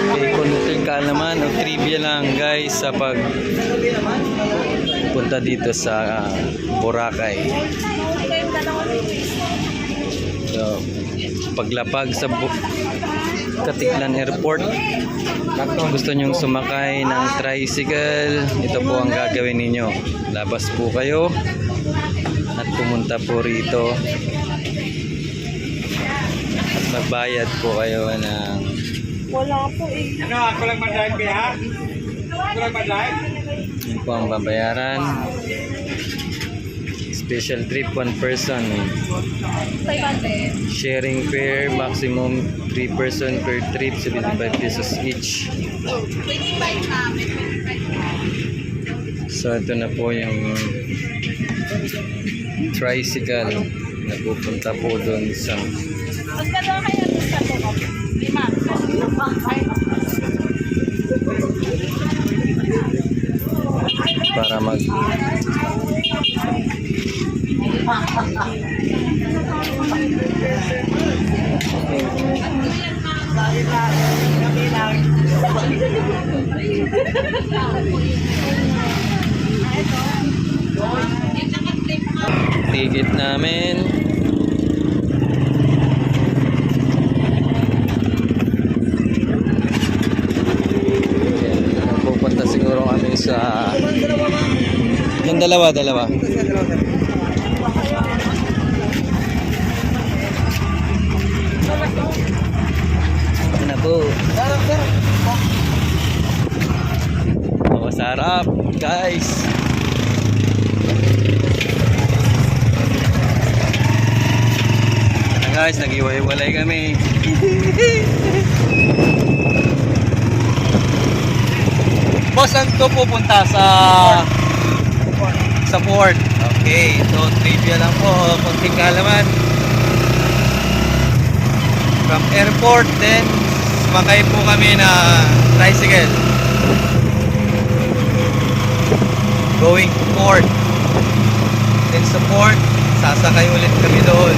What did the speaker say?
Okay, konting kaalaman o trivia lang guys sa pag punta dito sa Boracay. So, paglapag sa Katiklan Airport, kung gusto nyong sumakay ng tricycle, ito po ang gagawin ninyo. Labas po kayo at pumunta po rito at magbayad po kayo ng Wala po eh. Ano, ako lang mag-drive kaya? Ako lang mag-drive? yun po ang babayaran. Special trip 1 person, 500. sharing fare maximum 3 person per trip, 75 pesos each. 25 na. 25 na. So ito na po yung tricycle na pupunta po doon sa Mas gano'n kaya doon sa loob. 5. para mag ticket namin. Pupunta siguro kami sa yung dalawa. Ano po? Masarap, guys. Guys, nag-iwalay kami. Boss, saan to pupunta? Sa port. Okay, so trivia lang po, konting kaalaman. From airport, then sumakay po kami na tricycle going to port. Then sa port, sasakay ulit kami doon.